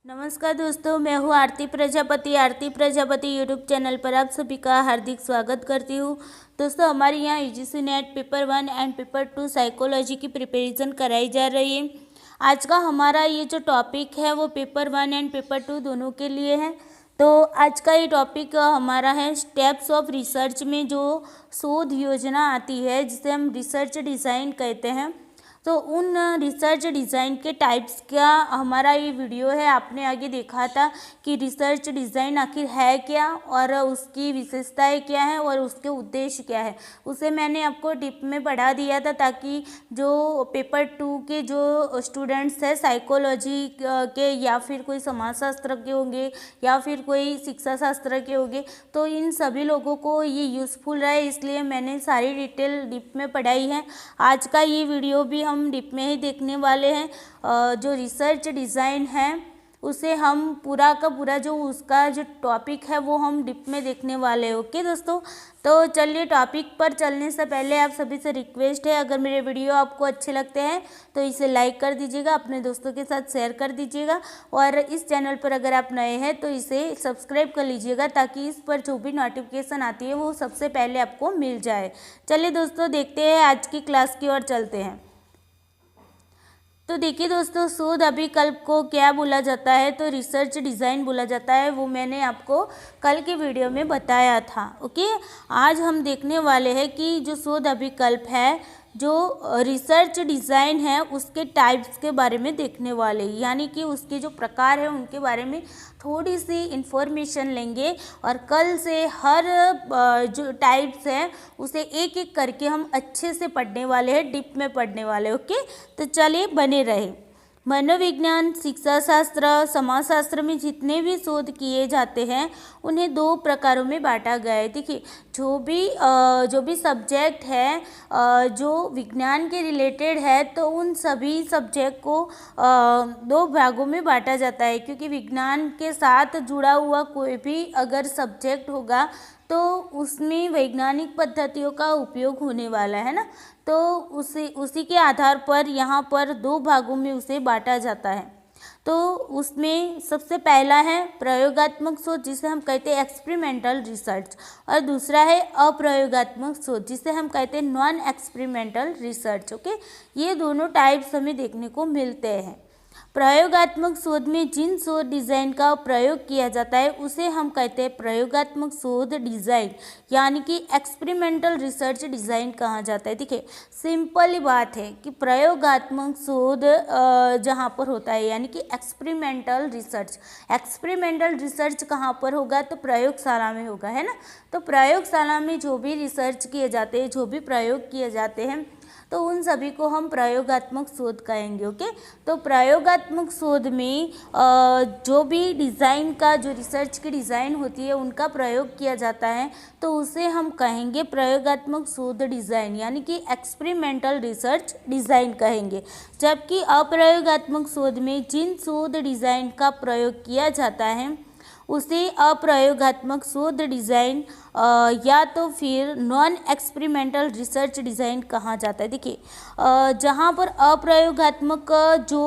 नमस्कार दोस्तों, मैं हूँ आरती प्रजापति यूट्यूब चैनल पर आप सभी का हार्दिक स्वागत करती हूँ। दोस्तों, हमारे यहाँ UGC net paper 1 and paper 2 psychology की प्रिपरेशन कराई जा रही है। आज का हमारा ये जो टॉपिक है वो पेपर 1 एंड पेपर 2 दोनों के लिए है। तो आज का ये टॉपिक हमारा है स्टेप्स ऑफ रिसर्च में जो शोध योजना आती है जिसे हम रिसर्च डिज़ाइन कहते हैं। तो उन रिसर्च डिज़ाइन के टाइप्स का हमारा ये वीडियो है। आपने आगे देखा था कि रिसर्च डिज़ाइन आखिर है क्या और उसकी विशेषताएं क्या है और उसके उद्देश्य क्या है, उसे मैंने आपको टिप में पढ़ा दिया था ताकि जो पेपर 2 के जो स्टूडेंट्स हैं साइकोलॉजी के या फिर कोई समाजशास्त्र के होंगे या फिर कोई शिक्षा शास्त्र के होंगे, तो इन सभी लोगों को ये यूज़फुल रहे, इसलिए मैंने सारी डिटेल डिप में पढ़ाई है। आज का ये वीडियो भी हम डिप में ही देखने वाले हैं। जो रिसर्च डिज़ाइन है उसे हम पूरा का पूरा जो उसका जो टॉपिक है वो हम डिप में देखने वाले हैं। ओके दोस्तों, तो चलिए टॉपिक पर चलने से पहले आप सभी से रिक्वेस्ट है, अगर मेरे वीडियो आपको अच्छे लगते हैं तो इसे लाइक कर दीजिएगा, अपने दोस्तों के साथ शेयर कर दीजिएगा और इस चैनल पर अगर आप नए हैं तो इसे सब्सक्राइब कर लीजिएगा ताकि इस पर जो भी नोटिफिकेशन आती है वो सबसे पहले आपको मिल जाए। चलिए दोस्तों, देखते हैं आज की क्लास की ओर चलते हैं। तो देखिए दोस्तों, शोध अभिकल्प को क्या बोला जाता है, तो रिसर्च डिज़ाइन बोला जाता है। वो मैंने आपको कल के वीडियो में बताया था। ओके, आज हम देखने वाले हैं कि जो शोध अभिकल्प है, जो रिसर्च डिज़ाइन है, उसके टाइप्स के बारे में देखने वाले, यानी कि उसके जो प्रकार हैं उनके बारे में थोड़ी सी इन्फॉर्मेशन लेंगे और कल से हर जो टाइप्स हैं उसे एक एक करके हम अच्छे से पढ़ने वाले हैं, डीप में पढ़ने वाले। ओके, तो चलिए बने रहे। मनोविज्ञान, शिक्षा शास्त्र, समाजशास्त्र में जितने भी शोध किए जाते हैं उन्हें दो प्रकारों में बांटा गया है। देखिए, जो भी सब्जेक्ट है जो विज्ञान के रिलेटेड है तो उन सभी सब्जेक्ट को दो भागों में बांटा जाता है, क्योंकि विज्ञान के साथ जुड़ा हुआ कोई भी अगर सब्जेक्ट होगा तो उसमें वैज्ञानिक पद्धतियों का उपयोग होने वाला है ना, तो उसी के आधार पर यहाँ पर दो भागों में उसे बांटा जाता है। तो उसमें सबसे पहला है प्रयोगात्मक शोध जिसे हम कहते हैं एक्सपेरिमेंटल रिसर्च, और दूसरा है अप्रयोगात्मक शोध जिसे हम कहते हैं नॉन एक्सपेरिमेंटल रिसर्च। ओके, ये दोनों टाइप्स हमें देखने को मिलते हैं। प्रयोगात्मक शोध में जिन शोध डिज़ाइन का प्रयोग किया जाता है उसे हम कहते हैं प्रयोगात्मक शोध डिज़ाइन, यानी कि एक्सपेरिमेंटल रिसर्च डिज़ाइन कहा जाता है। देखिए, सिंपल ही बात है कि प्रयोगात्मक शोध जहाँ पर होता है यानी कि एक्सपेरिमेंटल रिसर्च कहाँ पर होगा, तो प्रयोगशाला में होगा, है ना। तो प्रयोगशाला में जो भी रिसर्च किए जाते हैं, जो भी प्रयोग किए जाते हैं, तो उन सभी को हम प्रयोगात्मक शोध कहेंगे। ओके, तो प्रयोगात्मक शोध में जो भी डिज़ाइन का जो रिसर्च की डिज़ाइन होती है उनका प्रयोग किया जाता है तो उसे हम कहेंगे प्रयोगात्मक शोध डिज़ाइन, यानी कि एक्सपेरिमेंटल रिसर्च डिज़ाइन कहेंगे। जबकि अप्रयोगात्मक शोध में जिन शोध डिज़ाइन का प्रयोग किया जाता है उसे अप्रयोगात्मक शोध डिज़ाइन या तो फिर नॉन एक्सपेरिमेंटल रिसर्च डिज़ाइन कहा जाता है। देखिए, जहाँ पर अप्रयोगात्मक जो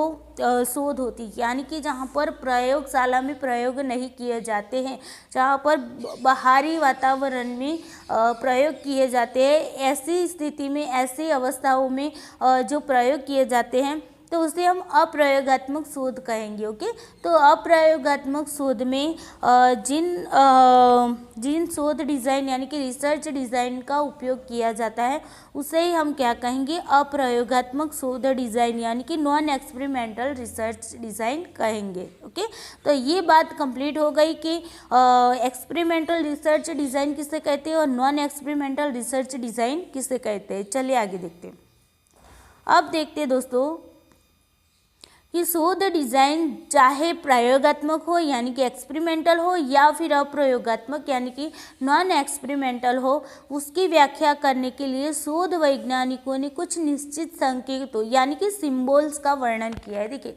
शोध होती है, यानी कि जहाँ पर प्रयोगशाला में प्रयोग नहीं किए जाते हैं, जहाँ पर बाहरी वातावरण में प्रयोग किए जाते हैं, ऐसी स्थिति में, ऐसी अवस्थाओं में जो प्रयोग किए जाते हैं तो उसे हम अप्रयोगात्मक शोध कहेंगे। ओके, तो अप्रयोगात्मक शोध में जिन शोध डिज़ाइन यानी कि रिसर्च डिज़ाइन का उपयोग किया जाता है उसे ही हम क्या कहेंगे, अप्रयोगात्मक शोध डिज़ाइन, यानी कि नॉन एक्सपेरिमेंटल रिसर्च डिज़ाइन कहेंगे। ओके, तो ये बात कंप्लीट हो गई कि एक्सपेरिमेंटल रिसर्च डिज़ाइन किसे कहते हैं और नॉन एक्सपेरिमेंटल रिसर्च डिज़ाइन किसे कहते हैं। चलिए आगे देखते हैं। अब देखते हैं दोस्तों कि शोध डिज़ाइन चाहे प्रयोगात्मक हो यानी कि एक्सपेरिमेंटल हो या फिर अप्रयोगात्मक यानी कि नॉन एक्सपेरिमेंटल हो, उसकी व्याख्या करने के लिए शोध वैज्ञानिकों ने कुछ निश्चित संकेतों यानी कि सिंबल्स का वर्णन किया है। देखिए,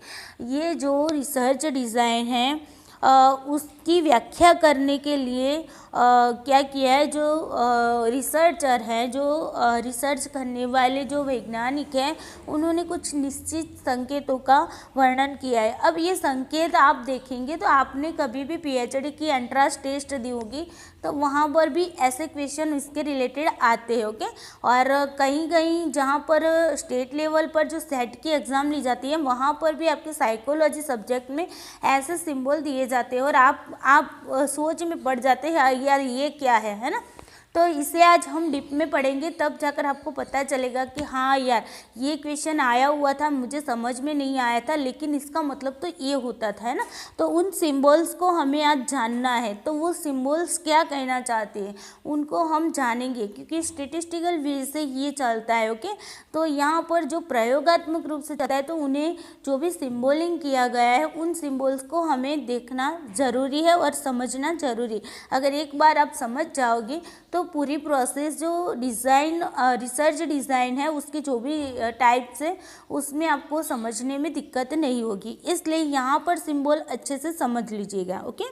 ये जो रिसर्च डिज़ाइन है उसकी व्याख्या करने के लिए क्या किया है, जो रिसर्चर हैं, जो रिसर्च करने वाले जो वैज्ञानिक हैं, उन्होंने कुछ निश्चित संकेतों का वर्णन किया है। अब ये संकेत आप देखेंगे तो आपने कभी भी पीएचडी की एंट्रेंस टेस्ट दी होगी तो वहाँ पर भी ऐसे क्वेश्चन इसके रिलेटेड आते हैं। ओके, और कहीं कहीं जहाँ पर स्टेट लेवल पर जो सेट की एग्ज़ाम ली जाती है वहाँ पर भी आपके साइकोलॉजी सब्जेक्ट में ऐसे सिंबल दिए जाते हैं और आप सोच में पड़ जाते हैं यार ये क्या है ना। तो इसे आज हम डीप में पढ़ेंगे, तब जाकर आपको पता चलेगा कि हाँ यार ये क्वेश्चन आया हुआ था, मुझे समझ में नहीं आया था, लेकिन इसका मतलब तो ये होता था, है ना। तो उन सिंबल्स को हमें आज जानना है। तो वो सिंबल्स क्या कहना चाहते हैं उनको हम जानेंगे, क्योंकि स्टेटिस्टिकल वे से ये चलता है। ओके, तो यहाँ पर जो प्रयोगात्मक रूप से चलता है तो उन्हें जो भी सिंबलिंग किया गया है उन सिंबल्स को हमें देखना ज़रूरी है और समझना ज़रूरी। अगर एक बार आप समझ जाओगे तो पूरी प्रोसेस जो डिज़ाइन रिसर्च डिज़ाइन है उसके जो भी टाइप्स है उसमें आपको समझने में दिक्कत नहीं होगी। इसलिए यहाँ पर सिंबल अच्छे से समझ लीजिएगा। ओके,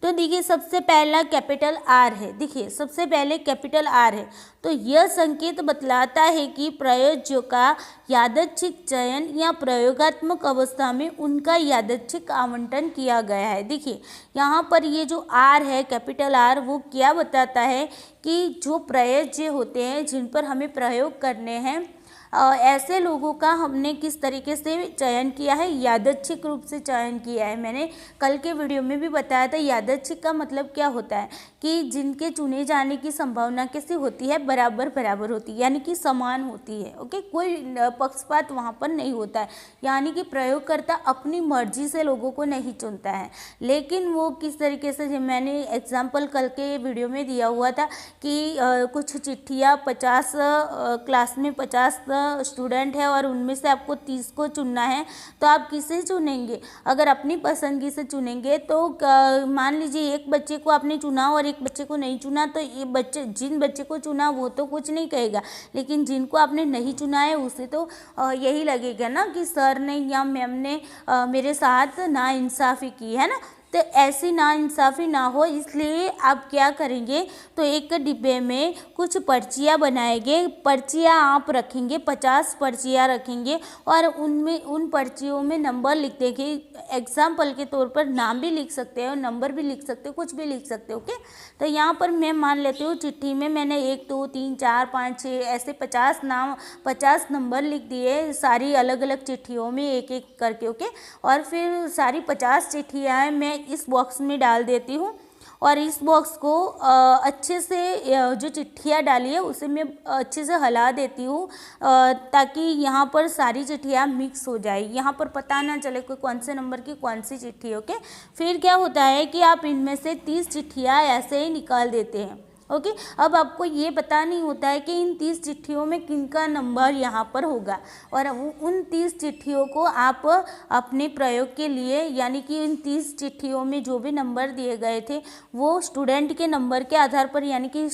तो देखिए सबसे पहला कैपिटल आर है। देखिए सबसे पहले कैपिटल आर है तो यह संकेत बतलाता है कि प्रयोज्यों का यादृच्छिक चयन या प्रयोगात्मक अवस्था में उनका यादृच्छिक आवंटन किया गया है। देखिए यहाँ पर ये जो आर है कैपिटल आर वो क्या बताता है कि जो प्रयोज्य होते हैं जिन पर हमें प्रयोग करने हैं ऐसे लोगों का हमने किस तरीके से चयन किया है, यादृच्छिक रूप से चयन किया है। मैंने कल के वीडियो में भी बताया था यादृच्छिक का मतलब क्या होता है कि जिनके चुने जाने की संभावना कैसी होती है, बराबर बराबर होती है, यानी कि समान होती है। ओके, कोई पक्षपात वहाँ पर नहीं होता है, यानी कि प्रयोगकर्ता अपनी मर्जी से लोगों को नहीं चुनता है। लेकिन वो किस तरीके से, जो मैंने एग्जाम्पल कल के वीडियो में दिया हुआ था कि कुछ चिट्ठियाँ 50 क्लास में 50 स्टूडेंट है और उनमें से आपको 30 को चुनना है, तो आप किसे चुनेंगे? अगर अपनी पसंदगी से चुनेंगे तो मान लीजिए एक बच्चे को आपने चुना और एक बच्चे को नहीं चुना, तो ये बच्चे जिन बच्चे को चुना वो तो कुछ नहीं कहेगा, लेकिन जिनको आपने नहीं चुना है उसे तो यही लगेगा ना कि सर ने या मैम ने मेरे साथ नाइंसाफ़ी की है ना। तो ऐसी नाइंसाफ़ी ना हो इसलिए आप क्या करेंगे, तो एक डिब्बे में कुछ पर्चियाँ बनाएंगे, पर्चियाँ आप रखेंगे, 50 पर्चियाँ रखेंगे और उनमें उन पर्चियों में नंबर लिख देंगे। एग्जाम्पल के तौर पर नाम भी लिख सकते हो, नंबर भी लिख सकते हो, कुछ भी लिख सकते हो। ओके, तो यहाँ पर मैं मान लेती हूँ चिट्ठी में मैंने 1 2 3 4 5 6 ऐसे 50 नाम 50 नंबर लिख दिए, सारी अलग अलग चिट्ठियों में एक एक करके। ओके, और फिर सारी 50 चिट्ठियाँ मैं इस बॉक्स में डाल देती हूँ और इस बॉक्स को अच्छे से जो चिट्ठियाँ डाली है उसे मैं अच्छे से हिला देती हूँ ताकि यहाँ पर सारी चिट्ठियाँ मिक्स हो जाए, यहाँ पर पता ना चले कोई कौन से नंबर की कौन सी चिट्ठी है। ओके, फिर क्या होता है कि आप इनमें से 30 चिट्ठियाँ ऐसे ही निकाल देते हैं। ओके, अब आपको ये पता नहीं होता है कि इन 30 चिट्ठियों में किनका नंबर यहाँ पर होगा और उन 30 चिट्ठियों को आप अपने प्रयोग के लिए, यानी कि इन 30 चिट्ठियों में जो भी नंबर दिए गए थे वो स्टूडेंट के नंबर के आधार पर, यानी कि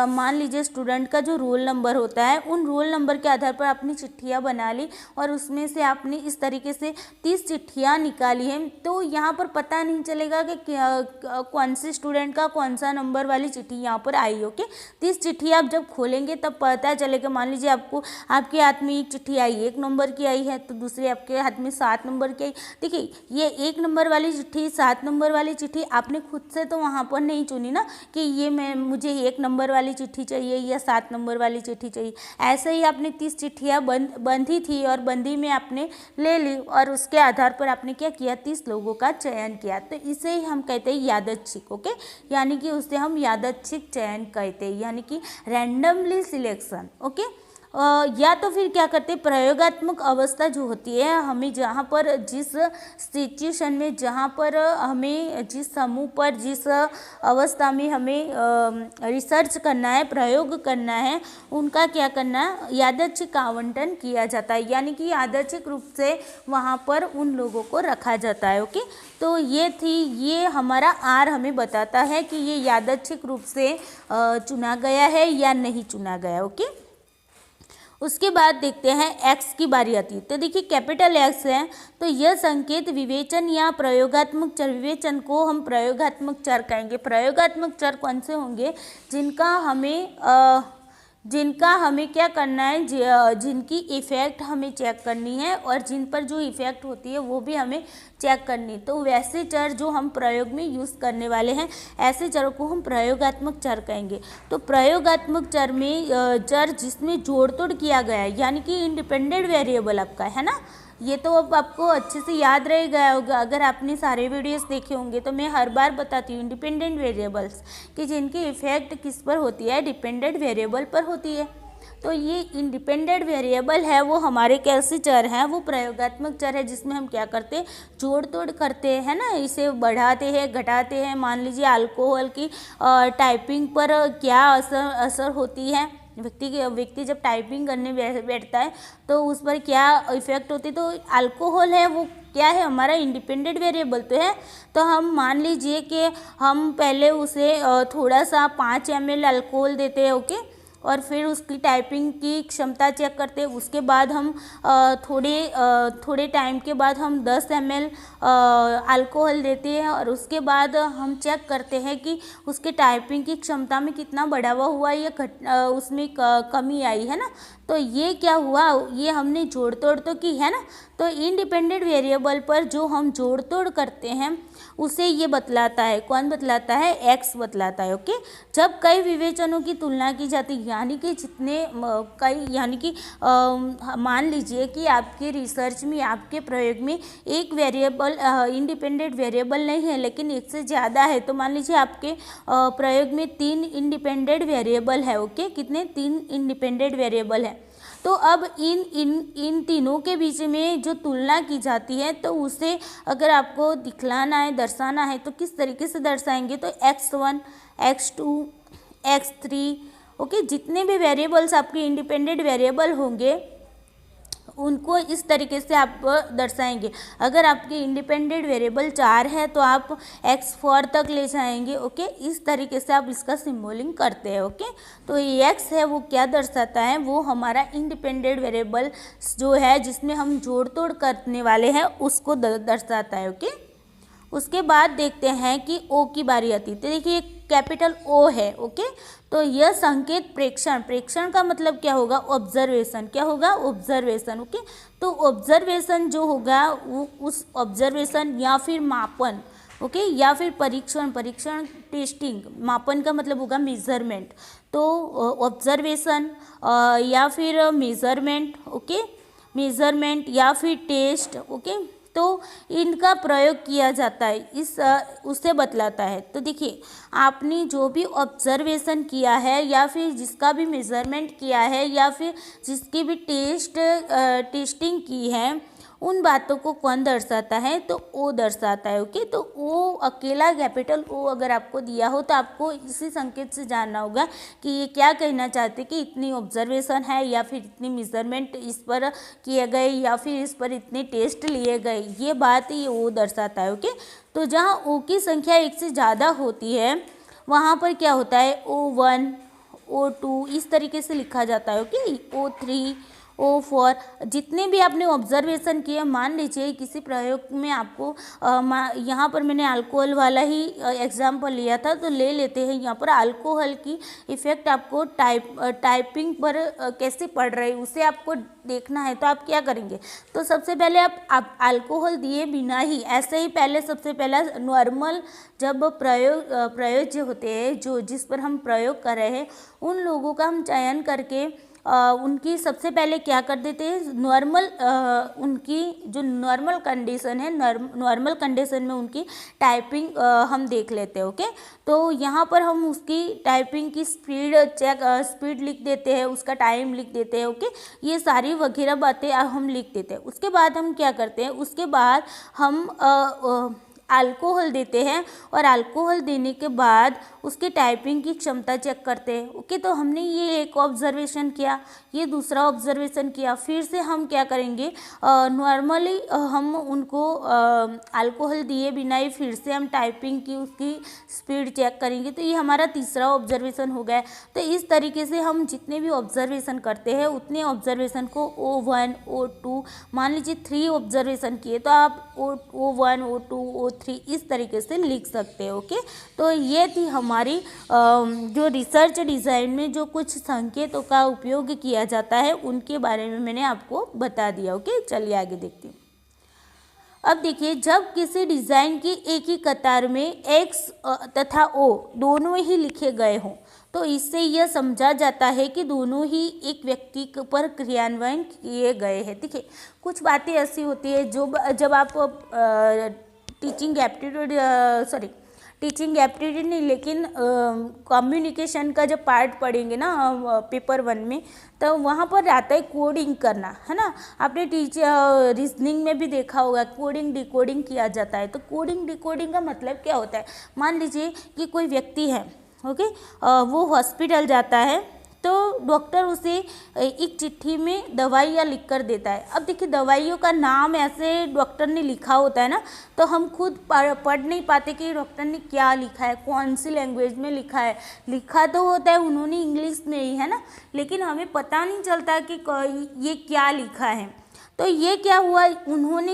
मान लीजिए स्टूडेंट का जो रोल नंबर होता है उन रोल नंबर के आधार पर अपनी चिट्ठियाँ बना ली और उसमें से आपने इस तरीके से 30 चिट्ठियाँ निकाली हैं। तो यहाँ पर पता नहीं चलेगा कि कौन से स्टूडेंट का कौन सा नंबर वाली चिट्ठी यहाँ पर आई। ओके, 30 चिट्ठी आप जब खोलेंगे तब पता चलेगा। मान लीजिए आपको आपके हाथ में एक चिट्ठी आई 1 नंबर की आई है तो दूसरे आपके हाथ में 7 नंबर की आई। देखिए ये 1 नंबर वाली चिट्ठी 7 नंबर वाली चिट्ठी आपने खुद से तो वहाँ पर नहीं चुनी ना कि ये मुझे 1 नंबर वाली चिट्ठी चाहिए या 7 नंबर वाली चिट्ठी चाहिए। ऐसे ही आपने 30 चिट्ठियाँ बंधी थी और बंदी में आपने ले ली और उसके आधार पर आपने क्या किया, 30 लोगों का चयन किया। तो इसे ही हम कहते हैं यादृच्छिक। ओके, यानी कि उसे हम यादृच्छिक चयन कहते हैं, यानी कि रैंडमली सिलेक्शन। ओके, या तो फिर क्या करते हैं, प्रयोगात्मक अवस्था जो होती है हमें जहाँ पर जिस सिचुएशन में, जहाँ पर हमें जिस समूह पर जिस अवस्था में हमें रिसर्च करना है, प्रयोग करना है, उनका क्या करना है, यादृच्छिक आवंटन किया जाता है, यानी कि यादृच्छिक रूप से वहाँ पर उन लोगों को रखा जाता है। ओके, तो ये हमारा आर हमें बताता है कि ये यादृच्छिक रूप से चुना गया है या नहीं चुना गया। ओके, उसके बाद देखते हैं एक्स की बारी आती है। तो देखिए कैपिटल एक्स है तो यह संकेत विवेचन या प्रयोगात्मक चर, विवेचन को हम प्रयोगात्मक चर कहेंगे। प्रयोगात्मक चर कौन से होंगे? जिनका हमें क्या करना है, जिनकी इफ़ेक्ट हमें चेक करनी है और जिन पर जो इफ़ेक्ट होती है वो भी हमें चेक करनी। तो वैसे चर जो हम प्रयोग में यूज़ करने वाले हैं, ऐसे चरों को हम प्रयोगात्मक चर कहेंगे। तो प्रयोगात्मक चर में चर जिसमें जोड़ तोड़ किया गया है, यानी कि इंडिपेंडेंट वेरिएबल आपका है ना। ये तो अब आपको अच्छे से याद रह गया होगा अगर आपने सारे वीडियोस देखे होंगे। तो मैं हर बार बताती हूँ इंडिपेंडेंट वेरिएबल्स कि जिनकी इफ़ेक्ट किस पर होती है, डिपेंडेंट वेरिएबल पर होती है। तो ये इंडिपेंडेंट वेरिएबल है वो हमारे कैसे चर हैं, वो प्रयोगात्मक चर है जिसमें हम क्या करते हैं, जोड़ तोड़ करते हैं ना, इसे बढ़ाते हैं घटाते हैं। मान लीजिए अल्कोहल की टाइपिंग पर क्या असर होती है, व्यक्ति जब टाइपिंग करने बैठता है तो उस पर क्या इफ़ेक्ट होती है। तो अल्कोहल है वो क्या है, हमारा इंडिपेंडेंट वेरिएबल तो है। तो हम मान लीजिए कि हम पहले उसे थोड़ा सा 5 ml अल्कोहल देते हैं, ओके, और फिर उसकी टाइपिंग की क्षमता चेक करते हैं। उसके बाद हम थोड़े टाइम के बाद हम 10 ml अल्कोहल देते हैं और उसके बाद हम चेक करते हैं कि उसके टाइपिंग की क्षमता में कितना बढ़ावा हुआ या उसमें कमी आई है ना। तो ये क्या हुआ, ये हमने जोड़ तोड़ तो की है ना। तो इंडिपेंडेंट वेरिएबल पर जो हम जोड़ तोड़ करते हैं उसे ये बतलाता है, कौन बतलाता है, एक्स बतलाता है, ओके। जब कई विवेचनों की तुलना की जाती है, यानी कि मान लीजिए कि आपके रिसर्च में, आपके प्रयोग में एक वेरिएबल इंडिपेंडेंट वेरिएबल नहीं है लेकिन एक से ज़्यादा है। तो मान लीजिए आपके प्रयोग में 3 इंडिपेंडेंट वेरिएबल है, ओके, कितने, 3 इंडिपेंडेंट वेरिएबल है। तो अब इन तीनों के बीच में जो तुलना की जाती है तो उसे अगर आपको दिखलाना है, दर्शाना है, तो किस तरीके से दर्शाएंगे, तो x1 x2 x3, ओके, जितने भी वेरिएबल्स आपके इंडिपेंडेंट वेरिएबल होंगे उनको इस तरीके से आप दर्शाएंगे। अगर आपके इंडिपेंडेंट वेरिएबल 4 है तो आप x4 तक ले जाएंगे, ओके। इस तरीके से आप इसका सिम्बोलिंग करते हैं, ओके। तो ये x है वो क्या दर्शाता है, वो हमारा इंडिपेंडेंट वेरिएबल जो है जिसमें हम जोड़ तोड़ करने वाले हैं उसको दर्शाता है, ओके। उसके बाद देखते हैं कि ओ की बारी आती है। तो देखिए कैपिटल ओ है, ओके। तो यह संकेत प्रेक्षण का मतलब क्या होगा, ऑब्जर्वेशन, क्या होगा, ऑब्जर्वेशन, ओके। तो ऑब्जर्वेशन जो होगा वो उस ऑब्जर्वेशन या फिर मापन, ओके, या फिर परीक्षण टेस्टिंग, मापन का मतलब होगा मेजरमेंट। तो ऑब्जर्वेशन या फिर मेजरमेंट, ओके, मेजरमेंट या फिर टेस्ट, ओके, तो इनका प्रयोग किया जाता है, उससे बतलाता है। तो देखिए आपने जो भी ऑब्जर्वेशन किया है या फिर जिसका भी मेज़रमेंट किया है या फिर जिसकी भी टेस्टिंग की है, उन बातों को कौन दर्शाता है, तो ओ दर्शाता है, ओके। तो ओ अकेला कैपिटल ओ अगर आपको दिया हो तो आपको इसी संकेत से जानना होगा कि ये क्या कहना चाहते कि इतनी ऑब्जर्वेशन है या फिर इतनी मेजरमेंट इस पर किए गए या फिर इस पर इतने टेस्ट लिए गए, ये बात ये ओ दर्शाता है, ओके। तो जहाँ ओ की संख्या 1 से ज़्यादा होती है वहाँ पर क्या होता है, O1 O2 इस तरीके से लिखा जाता है, ओके, O3 O4 जितने भी आपने ऑब्जर्वेशन किए। मान लीजिए किसी प्रयोग में आपको यहाँ पर मैंने अल्कोहल वाला ही एग्जाम्पल लिया था, तो ले लेते हैं यहाँ पर अल्कोहल की इफ़ेक्ट आपको टाइपिंग पर कैसे पड़ रही है उसे आपको देखना है। तो आप क्या करेंगे, तो सबसे पहले आप अल्कोहल दिए बिना ही ऐसे ही पहले सबसे पहला नॉर्मल जब प्रयोग जो होते हैं जो जिस पर हम प्रयोग कर रहे हैं उन लोगों का हम चयन करके उनकी सबसे पहले क्या कर देते हैं, उनकी जो नॉर्मल कंडीशन है, नॉर्मल कंडीशन में उनकी टाइपिंग हम देख लेते हैं, ओके। तो यहाँ पर हम उसकी टाइपिंग की स्पीड लिख देते हैं, उसका टाइम लिख देते हैं, ओके। ये सारी वगैरह बातें हम लिख देते हैं। उसके बाद हम क्या करते हैं, उसके बाद हम अल्कोहल देते हैं और अल्कोहल देने के बाद उसकी टाइपिंग की क्षमता चेक करते हैं। ओके, तो हमने ये एक ऑब्जर्वेशन किया, ये दूसरा ऑब्जर्वेशन किया। फिर से हम क्या करेंगे, नॉर्मली हम उनको अल्कोहल दिए बिना ही फिर से हम टाइपिंग की उसकी स्पीड चेक करेंगे। तो ये हमारा तीसरा ऑब्जर्वेशन हो गया। तो इस तरीके से हम जितने भी ऑब्जर्वेशन करते हैं उतने ऑब्जर्वेशन को O1 O2 मान लीजिए 3 ऑब्जर्वेशन किए तो आप O1 O2 O3 इस तरीके से लिख सकते हैं। ओके, तो ये थी हमारी जो रिसर्च डिज़ाइन में जो कुछ संकेतों का उपयोग किया जाता है उनके बारे में मैंने आपको बता दिया। ओके, चलिए आगे देखते हैं। अब देखिए, जब किसी डिज़ाइन की एक ही कतार में X तथा O दोनों ही लिखे गए हों तो इससे यह समझा जाता है कि दोनों ही एक व्यक्ति पर क्रियान्वयन किए गए हैं। देखिए, कुछ बातें ऐसी होती है जो जब आप टीचिंग एप्टीट्यूड नहीं लेकिन कम्युनिकेशन का जब पार्ट पढ़ेंगे ना पेपर 1 में, तो वहाँ पर आता है कोडिंग करना, है ना। आपने रीजनिंग में भी देखा होगा कोडिंग डिकोडिंग किया जाता है। तो कोडिंग डिकोडिंग का मतलब क्या होता है, मान लीजिए कि कोई व्यक्ति है, ओके, वो हॉस्पिटल जाता है तो डॉक्टर उसे एक चिट्ठी में दवाइयाँ लिख कर देता है। अब देखिए, दवाइयों का नाम ऐसे डॉक्टर ने लिखा होता है ना, तो हम खुद पढ़ नहीं पाते कि डॉक्टर ने क्या लिखा है, कौन सी लैंग्वेज में लिखा है। लिखा तो होता है उन्होंने इंग्लिश में ही, है ना, लेकिन हमें पता नहीं चलता कि ये क्या लिखा है। तो ये क्या हुआ, उन्होंने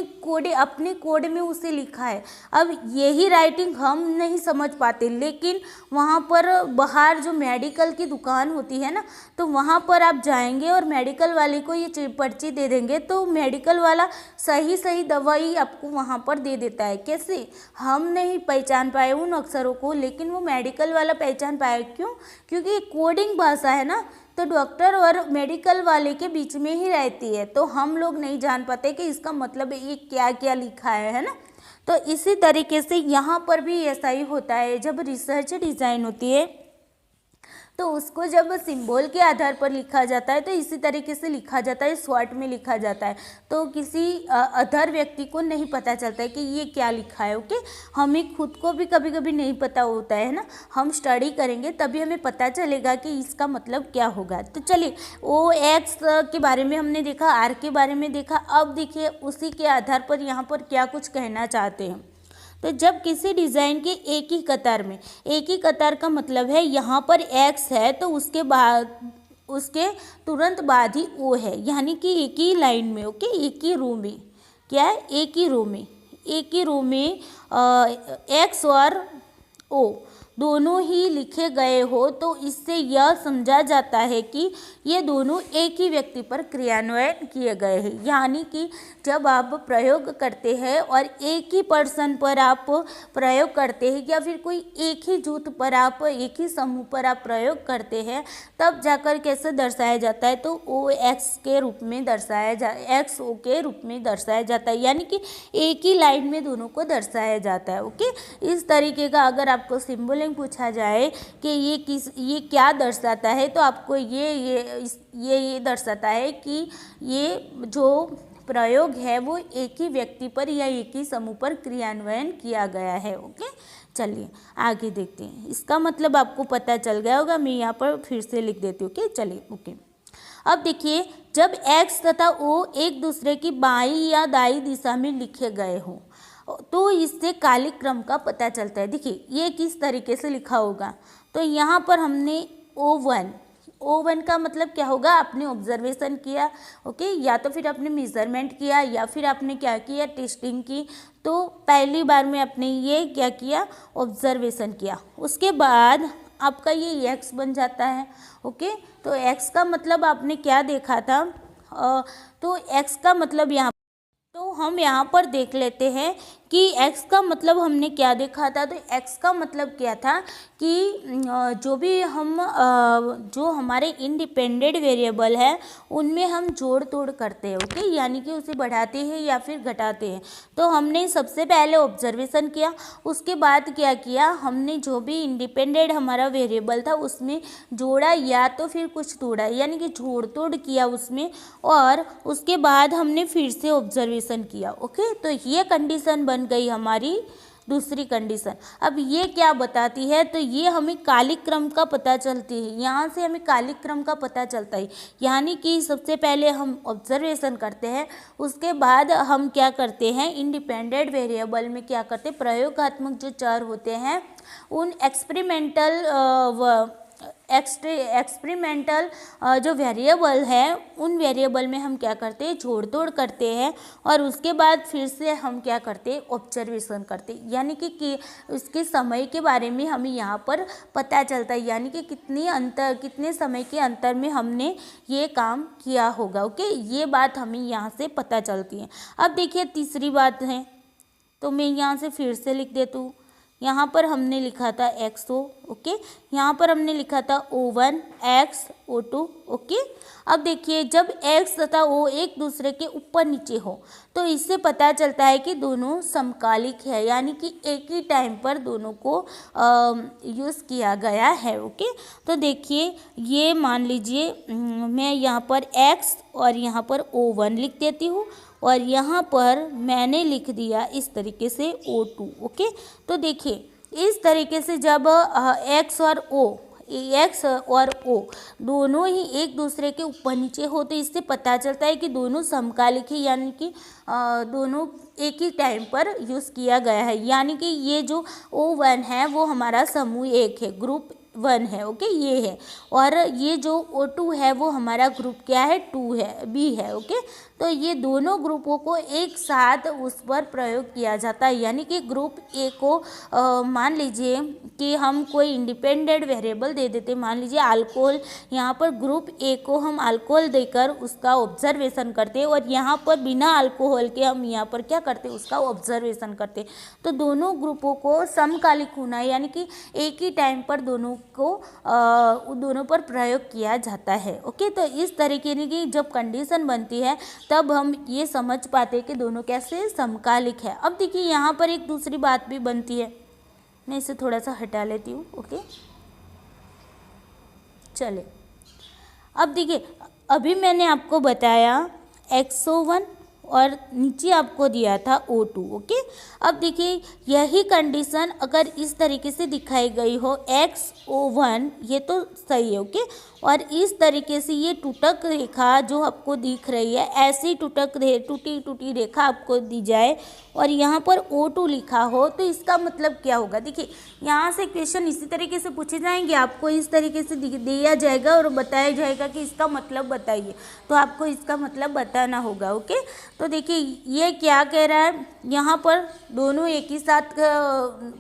अपने कोड में उसे लिखा है। अब यही राइटिंग हम नहीं समझ पाते, लेकिन वहाँ पर बाहर जो मेडिकल की दुकान होती है ना, तो वहाँ पर आप जाएंगे और मेडिकल वाले को ये पर्ची दे देंगे तो मेडिकल वाला सही सही दवाई आपको वहाँ पर दे देता है। कैसे, हम नहीं पहचान पाए उन अक्षरों को, लेकिन वो मेडिकल वाला पहचान पाया। क्यों? क्योंकि ये कोडिंग भाषा है ना, तो डॉक्टर और मेडिकल वाले के बीच में ही रहती है, तो हम लोग नहीं जान पाते कि इसका मतलब ये क्या क्या लिखा है ना। तो इसी तरीके से यहाँ पर भी ऐसा ही होता है। जब रिसर्च डिज़ाइन होती है तो उसको जब सिंबल के आधार पर लिखा जाता है तो इसी तरीके से लिखा जाता है, शॉर्ट में लिखा जाता है, तो किसी अदर व्यक्ति को नहीं पता चलता है कि ये क्या लिखा है। ओके, हमें खुद को भी कभी कभी नहीं पता होता है ना, हम स्टडी करेंगे तभी हमें पता चलेगा कि इसका मतलब क्या होगा। तो चलिए, OX के बारे में हमने देखा, R के बारे में देखा। अब देखिए उसी के आधार पर यहाँ पर क्या कुछ कहना चाहते हैं। तो जब किसी डिज़ाइन के एक ही कतार में, एक ही कतार का मतलब है यहाँ पर X है तो उसके बाद उसके तुरंत बाद ही O है, यानी कि एक ही लाइन में, ओके, एक ही रो में, क्या है, एक ही रो में X और O दोनों ही लिखे गए हो तो इससे यह समझा जाता है कि ये दोनों एक ही व्यक्ति पर क्रियान्वयन किए गए हैं। यानी कि जब आप प्रयोग करते हैं और एक ही पर्सन पर आप प्रयोग करते हैं या फिर कोई एक ही जूथ पर आप, एक ही समूह पर आप प्रयोग करते हैं, तब जाकर कैसे दर्शाया जाता है, तो OX के रूप में XO के रूप में दर्शाया जाता है, यानी कि एक ही लाइन में दोनों को दर्शाया जाता है। ओके, इस तरीके का अगर आपको सिंबल पूछा जाए कि ये क्या दर्शाता है, तो आपको ये दर्शाता है कि ये जो प्रयोग है वो एक ही व्यक्ति पर या एक ही समूह पर क्रियान्वयन किया गया है। ओके, चलिए आगे देखते हैं। इसका मतलब आपको पता चल गया होगा, मैं यहाँ पर फिर से लिख देती हूँ। ओके, चलिए। ओके, अब देखिए, जब X तथा O एक दूसरे की बाईं या दाईं दिशा में लिखे गए हों तो इससे कालिक क्रम का पता चलता है। देखिए ये किस तरीके से लिखा होगा, तो यहाँ पर हमने O1 का मतलब क्या होगा, आपने ऑब्जर्वेशन किया, ओके, या तो फिर आपने मेज़रमेंट किया या फिर आपने क्या किया, टेस्टिंग की। तो पहली बार में आपने ये क्या किया, ऑब्जर्वेशन किया, उसके बाद आपका ये X बन जाता है। ओके, तो X का मतलब आपने क्या देखा था, तो X का मतलब यहाँ, तो हम यहाँ पर देख लेते हैं कि X का मतलब हमने क्या देखा था। तो X का मतलब क्या था कि जो हमारे इंडिपेंडेंट वेरिएबल है उनमें हम जोड़ तोड़ करते हैं। ओके, यानी कि उसे बढ़ाते हैं या फिर घटाते हैं। तो हमने सबसे पहले ऑब्जर्वेशन किया, उसके बाद क्या किया, हमने जो भी इंडिपेंडेंट हमारा वेरिएबल था उसमें जोड़ा या तो फिर कुछ तोड़ा, यानी कि जोड़ तोड़ किया उसमें, और उसके बाद हमने फिर से ऑब्जर्वेशन किया। ओके, तो ये कंडीशन बन गई हमारी दूसरी कंडीशन। अब ये क्या बताती है, तो ये हमें कालिक क्रम का पता चलती है, यहाँ से हमें कालिक क्रम का पता चलता है। यानी कि सबसे पहले हम ऑब्जर्वेशन करते हैं, उसके बाद हम क्या करते हैं, इंडिपेंडेंट वेरिएबल में क्या करते हैं, प्रयोगात्मक जो चर होते हैं उन एक्सपेरिमेंटल जो वेरिएबल है उन वेरिएबल में हम क्या करते हैं, जोड़ तोड़ करते हैं, और उसके बाद फिर से हम क्या करते हैं, ऑब्जर्वेशन करते हैं। यानी कि उसके समय के बारे में हमें यहाँ पर पता चलता है, यानी कि कितने समय के अंतर में हमने ये काम किया होगा। ओके, ये बात हमें यहाँ से पता चलती है। अब देखिए तीसरी बात है, तो मैं यहाँ से फिर से लिख देती हूँ। यहाँ पर हमने लिखा था XO, ओके, यहाँ पर हमने लिखा था O1 X O2, ओके। अब देखिए जब X तथा O एक दूसरे के ऊपर नीचे हो तो इससे पता चलता है कि दोनों समकालिक है, यानी कि एक ही टाइम पर दोनों को यूज़ किया गया है। ओके, तो देखिए ये मान लीजिए मैं यहाँ पर X और यहाँ पर O1 लिख देती हूँ, और यहाँ पर मैंने लिख दिया इस तरीके से O2। ओके, तो देखिए इस तरीके से जब X और O दोनों ही एक दूसरे के ऊपर नीचे हो तो इससे पता चलता है कि दोनों समकालिक है, यानी कि दोनों एक ही टाइम पर यूज़ किया गया है। यानी कि ये जो O1 है वो हमारा समूह 1 है, ग्रुप 1 है। ओके, ये है, और ये जो O2 है वो हमारा ग्रुप क्या है, 2 है, B है। ओके, तो ये दोनों ग्रुपों को एक साथ उस पर प्रयोग किया जाता है। यानी कि ग्रुप ए को मान लीजिए कि हम कोई इंडिपेंडेंट वेरिएबल दे देते, मान लीजिए अल्कोहल, यहाँ पर ग्रुप ए को हम अल्कोहल देकर उसका ऑब्जर्वेशन करते हैं, और यहाँ पर बिना अल्कोहल के हम यहाँ पर क्या करते हैं, उसका ऑब्जर्वेशन करते हैं। तो दोनों ग्रुपों को समकालिक होना है, यानी कि एक ही टाइम पर दोनों पर प्रयोग किया जाता है। ओके, तो इस तरीके की जब कंडीशन बनती है तब हम ये समझ पाते हैं कि दोनों कैसे समकालिक है। अब देखिए यहाँ पर एक दूसरी बात भी बनती है, मैं इसे थोड़ा सा हटा लेती हूँ। ओके, चले, अब देखिए अभी मैंने आपको बताया XO1 और नीचे आपको दिया था O2। ओके, अब देखिए यही कंडीशन अगर इस तरीके से दिखाई गई हो XO1, ये तो सही है। ओके, और इस तरीके से ये टूटक रेखा जो आपको दिख रही है, ऐसी टूटी रेखा आपको दी जाए और यहाँ पर O2 लिखा हो तो इसका मतलब क्या होगा। देखिए यहाँ से क्वेश्चन इसी तरीके से पूछे जाएंगे, आपको इस तरीके से दिया जाएगा और बताया जाएगा कि इसका मतलब बताइए, तो आपको इसका मतलब बताना होगा। ओके, तो देखिए ये क्या कह रहा है, यहाँ पर दोनों एक ही साथ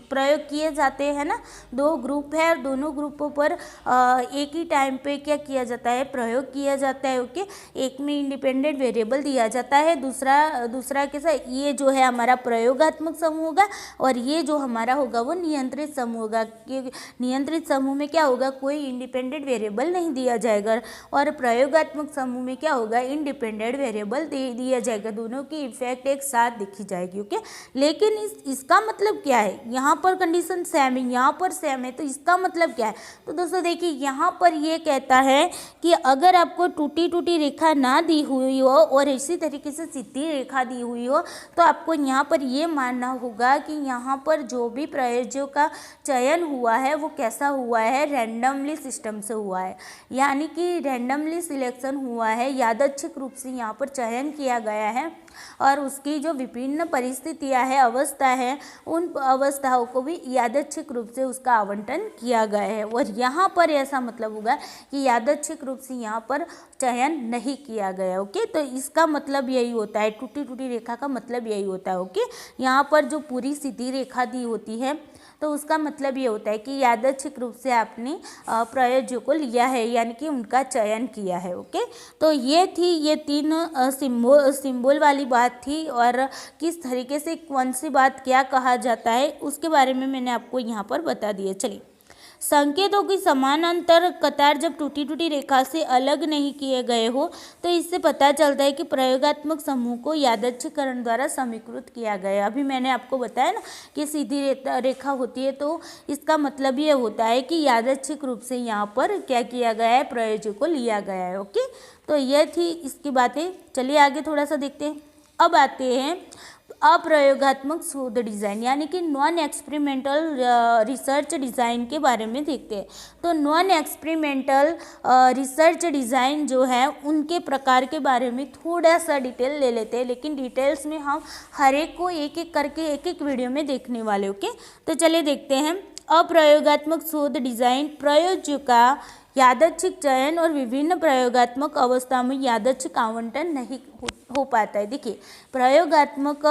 प्रयोग किए जाते हैं ना, दो ग्रुप है और दोनों ग्रुपों पर एक ही टाइम पे क्या जाता है, प्रयोग किया जाता है। ओके, एक में इंडिपेंडेंट वेरिएबल दिया जाता है, दूसरा कैसा, ये जो है हमारा प्रयोगात्मक समूह होगा और ये जो हमारा होगा वो नियंत्रित समूह होगा। कि नियंत्रित समूह में क्या होगा, कोई इंडिपेंडेंट वेरिएबल नहीं दिया जाएगा, और प्रयोगात्मक समूह में क्या होगा, इंडिपेंडेंट वेरिएबल दिया जाएगा, दोनों की इफेक्ट एक साथ देखी जाएगी। ओके, लेकिन इसका मतलब क्या है, यहाँ पर कंडीशन सेम है, यहाँ पर सेम है, तो इसका मतलब क्या है। तो दोस्तों देखिए यहाँ पर ये कहता है कि अगर आपको टूटी रेखा ना दी हुई हो और इसी तरीके से सीधी रेखा दी हुई हो तो आपको यहाँ पर ये मानना होगा कि यहाँ पर जो भी प्रयोज्यों का चयन हुआ है वो कैसा हुआ है, रैंडमली सिस्टम से हुआ है, यानी कि रैंडमली सिलेक्शन हुआ है, यादृच्छिक रूप से यहाँ पर चयन किया गया है और उसकी जो विभिन्न परिस्थितियां है, अवस्था है, उन अवस्थाओं को भी यादृच्छिक रूप से उसका आवंटन किया गया है। और यहाँ पर ऐसा मतलब होगा कि यादृच्छिक रूप से यहाँ पर चयन नहीं किया गया। ओके, तो इसका मतलब यही होता है, टूटी रेखा का मतलब यही होता है। ओके, यहाँ पर जो पूरी सीधी रेखा दी होती है तो उसका मतलब ये होता है कि यादृच्छिक रूप से आपने प्रयोज्यों को लिया है, यानी कि उनका चयन किया है। ओके, तो ये थी ये तीन सिंबल वाली बात थी, और किस तरीके से कौन सी बात क्या कहा जाता है उसके बारे में मैंने आपको यहाँ पर बता दिया। चलिए, संकेतों की समानांतर कतार जब टूटी रेखा से अलग नहीं किए गए हो तो इससे पता चलता है कि प्रयोगात्मक समूह को यादृच्छिकरण द्वारा समीकृत किया गया। अभी मैंने आपको बताया ना कि सीधी रेखा होती है, तो इसका मतलब ये होता है कि यादृच्छिक रूप से यहाँ पर क्या किया गया है, प्रयोज्यों को लिया गया है। ओके, तो यह थी इसकी बातें। चलिए आगे थोड़ा सा देखते हैं। अब आते हैं अप्रयोगात्मक शोध डिज़ाइन यानी कि नॉन एक्सपेरिमेंटल रिसर्च डिज़ाइन के बारे में देखते हैं। तो नॉन एक्सपेरिमेंटल रिसर्च डिज़ाइन जो है उनके प्रकार के बारे में थोड़ा सा डिटेल ले लेते हैं, लेकिन डिटेल्स में हम हर एक को एक एक करके एक एक वीडियो में देखने वाले। ओके, तो चलिए देखते हैं। अप्रयोगात्मक शोध डिज़ाइन प्रयोज्य का यादृच्छिक चयन और विभिन्न प्रयोगात्मक अवस्था में यादृच्छिक आवंटन नहीं हो पाता है। देखिए, प्रयोगात्मक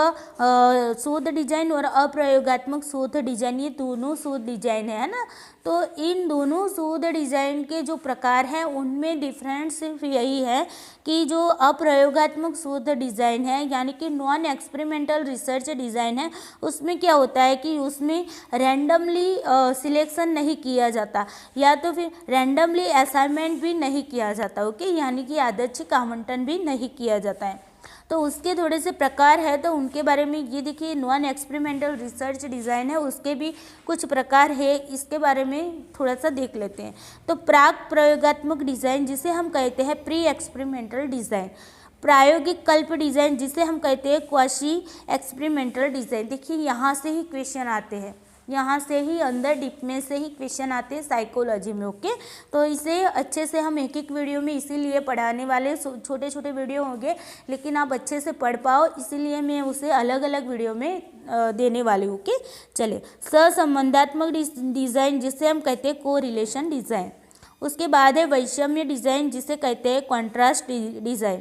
शोध डिजाइन और अप्रयोगात्मक शोध डिजाइन ये दोनों शोध डिजाइन है ना। तो इन दोनों शोध डिजाइन के जो प्रकार हैं उनमें डिफरेंस सिर्फ यही है कि जो अप्रयोगात्मक शोध डिजाइन है यानी कि नॉन एक्सपेरिमेंटल रिसर्च डिजाइन है, उसमें क्या होता है कि उसमें रैंडमली सिलेक्शन नहीं किया जाता या तो फिर रैंडमली असाइनमेंट भी नहीं किया जाता। ओके, यानी कि यादृच्छिक आवंटन भी नहीं किया जाता है। तो उसके थोड़े से प्रकार है, तो उनके बारे में ये देखिए, नॉन एक्सपेरिमेंटल रिसर्च डिज़ाइन है उसके भी कुछ प्रकार है, इसके बारे में थोड़ा सा देख लेते हैं। तो प्राक प्रयोगात्मक डिज़ाइन जिसे हम कहते हैं प्री एक्सपेरिमेंटल डिज़ाइन, प्रायोगिक कल्प डिज़ाइन जिसे हम कहते हैं क्वासी एक्सपेरिमेंटल डिज़ाइन। देखिए, यहाँ से ही क्वेश्चन आते हैं, यहाँ से ही अंदर डीप में से ही क्वेश्चन आते हैं साइकोलॉजी में। ओके, तो इसे अच्छे से हम एक एक वीडियो में इसीलिए पढ़ाने वाले, छोटे छोटे वीडियो होंगे लेकिन आप अच्छे से पढ़ पाओ, इसीलिए मैं उसे अलग अलग वीडियो में देने वाली हूँ। ओके, चलिए, सहसंबंधात्मक डिज़ाइन जिसे हम कहते हैं को रिलेशन डिज़ाइन। उसके बाद है वैषम्य डिज़ाइन जिसे कहते हैं कॉन्ट्रास्ट डिज़ाइन,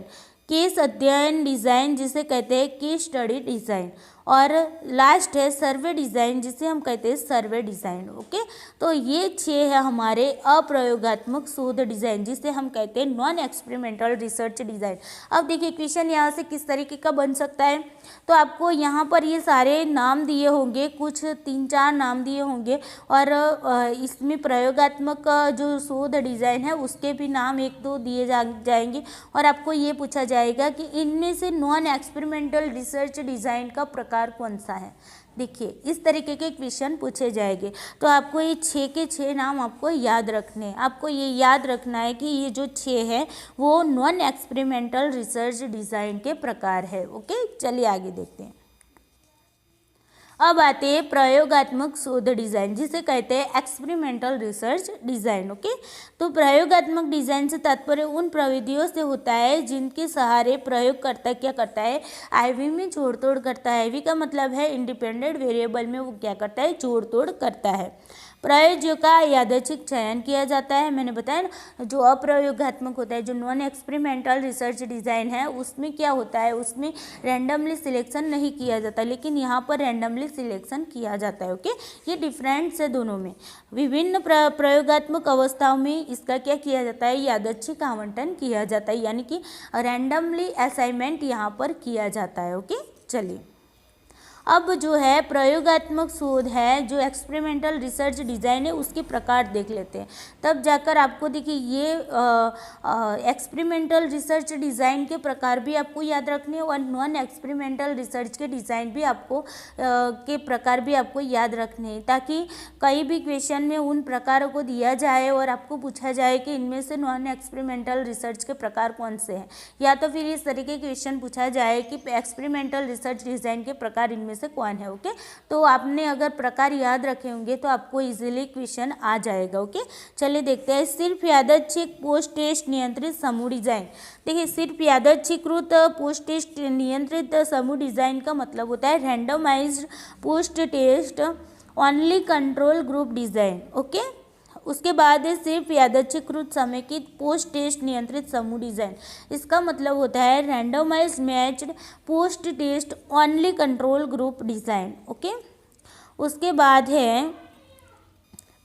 केस अध्ययन डिज़ाइन जिसे कहते हैं केस स्टडी डिज़ाइन, और लास्ट है सर्वे डिज़ाइन जिसे हम कहते हैं सर्वे डिज़ाइन। ओके, तो ये 6 है हमारे अप्रयोगात्मक शोध डिज़ाइन जिसे हम कहते हैं नॉन एक्सपेरिमेंटल रिसर्च डिज़ाइन। अब देखिए क्वेश्चन यहाँ से किस तरीके का बन सकता है। तो आपको यहाँ पर ये सारे नाम दिए होंगे, कुछ 3-4 नाम दिए होंगे, और इसमें प्रयोगात्मक जो शोध डिज़ाइन है उसके भी नाम 1-2 दिए जाएंगे, और आपको ये पूछा जाएगा कि इनमें से नॉन एक्सपेरिमेंटल रिसर्च डिज़ाइन का प्रकार कौन सा है। देखिए, इस तरीके के क्वेश्चन पूछे जाएंगे। तो आपको ये 6 के 6 नाम आपको याद रखने हैं। आपको ये याद रखना है कि ये जो 6 है वो नॉन एक्सपेरिमेंटल रिसर्च डिज़ाइन के प्रकार है। ओके, चलिए आगे देखते हैं। अब आते हैं प्रयोगात्मक शोध डिज़ाइन जिसे कहते हैं एक्सपेरिमेंटल रिसर्च डिज़ाइन। ओके, तो प्रयोगात्मक डिज़ाइन से तात्पर्य उन प्रविधियों से होता है जिनके सहारे प्रयोगकर्ता क्या करता है, आईवी में जोड़ तोड़ करता है। आईवी का मतलब है इंडिपेंडेंट वेरिएबल में वो क्या करता है, जोड़ तोड़ करता है। प्रयोज्य का यादृच्छिक चयन किया जाता है। मैंने बताया ना, जो अप्रयोगात्मक होता है, जो नॉन एक्सपेरिमेंटल रिसर्च डिज़ाइन है उसमें क्या होता है, उसमें रैंडमली सिलेक्शन नहीं किया जाता, लेकिन यहाँ पर रैंडमली सिलेक्शन किया जाता है। ओके, ये डिफरेंस है दोनों में। विभिन्न प्रयोगात्मक अवस्थाओं में इसका क्या किया जाता है, यादृच्छिक आवंटन किया जाता है, यानी कि रैंडमली असाइनमेंट यहाँ पर किया जाता है। ओके, चलिए, अब जो है प्रयोगात्मक शोध है, जो एक्सपेरिमेंटल रिसर्च डिज़ाइन है उसके प्रकार देख लेते हैं, तब जाकर आपको देखिए ये एक्सपेरिमेंटल रिसर्च डिज़ाइन के प्रकार भी आपको याद रखने और नॉन एक्सपेरिमेंटल रिसर्च के डिज़ाइन भी आपको के प्रकार भी आपको याद रखने हैं, ताकि कहीं भी क्वेश्चन में उन प्रकारों को दिया जाए और आपको पूछा जाए कि इनमें से नॉन एक्सपेरिमेंटल रिसर्च के प्रकार कौन से हैं, या तो फिर इस तरीके के क्वेश्चन पूछा जाए कि एक्सपेरिमेंटल रिसर्च डिज़ाइन के प्रकार इनमें से कौन है। ओके, तो आपने अगर प्रकार याद रखे होंगे तो आपको इजीली क्वेश्चन आ जाएगा। ओके, चलिए देखते हैं। सिर्फ यादृच्छिक पोस्ट टेस्ट नियंत्रित समूह डिज़ाइन। देखिए, सिर्फ यादृच्छिकृत पोस्ट टेस्ट नियंत्रित समूह डिज़ाइन का मतलब होता है randomised post test only control group design. Okay, उसके बाद है सिर्फ यादृच्छिकृत समेकित पोस्ट टेस्ट नियंत्रित समूह डिज़ाइन। इसका मतलब होता है randomised matched post test only control group design. Okay, उसके बाद है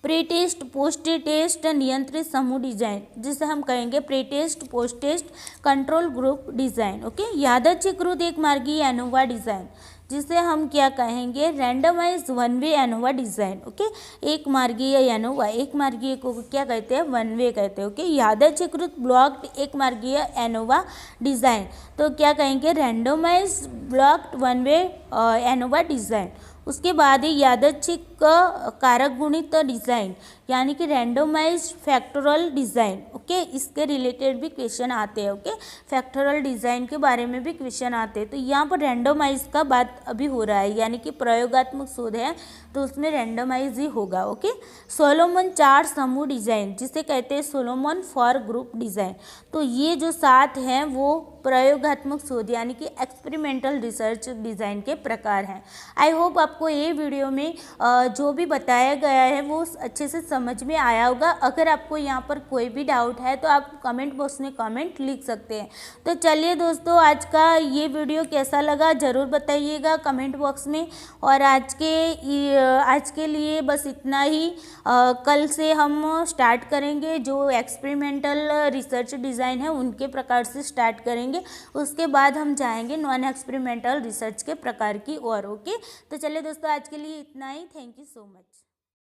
प्री टेस्ट पोस्ट टेस्ट नियंत्रित समूह डिज़ाइन, जिसे हम कहेंगे pre test post test control group design. Okay, यादृच्छिकृत एक मार्गीय एनोवा डिज़ाइन, जिसे हम क्या कहेंगे, randomize one way ANOVA design. Okay, एक मार्गीय एनोवा, एक मार्गीय को क्या कहते हैं, वन वे कहते हैं। ओके, यादृच्छिकृत ब्लॉक्ड एक मार्गीय एनोवा डिज़ाइन, तो क्या कहेंगे, randomise blocked one way ANOVA design. उसके बाद है यादृच्छिक कारक गुणित डिज़ाइन, यानी कि रैंडमाइज्ड फैक्टोरियल डिज़ाइन। ओके, इसके रिलेटेड भी क्वेश्चन आते हैं। ओके, फैक्टोरियल डिज़ाइन के बारे में भी क्वेश्चन आते हैं। तो यहाँ पर रैंडमाइज का बात अभी हो रहा है, यानी कि प्रयोगात्मक शोध है तो उसमें रैंडमाइज ही होगा। ओके, सोलोमन 4 समूह डिज़ाइन, जिसे कहते हैं सोलोमन 4 ग्रुप डिज़ाइन। तो ये जो 7 हैं वो प्रयोगात्मक शोध यानी कि एक्सपेरिमेंटल रिसर्च डिज़ाइन के प्रकार हैं। आई होप आपको ये वीडियो में जो भी बताया गया है वो अच्छे से समझ में आया होगा। अगर आपको यहाँ पर कोई भी डाउट है तो आप कमेंट बॉक्स में कमेंट लिख सकते हैं। तो चलिए दोस्तों, आज का ये वीडियो कैसा लगा ज़रूर बताइएगा कमेंट बॉक्स में। और आज के लिए बस इतना ही। कल से हम स्टार्ट करेंगे, जो एक्सपेरिमेंटल रिसर्च डिज़ाइन है उनके प्रकार से स्टार्ट करेंगे। उसके बाद हम जाएंगे नॉन एक्सपेरिमेंटल रिसर्च के प्रकार की ओर। ओके, तो चलिए दोस्तों, आज के लिए इतना ही। Thank you so much.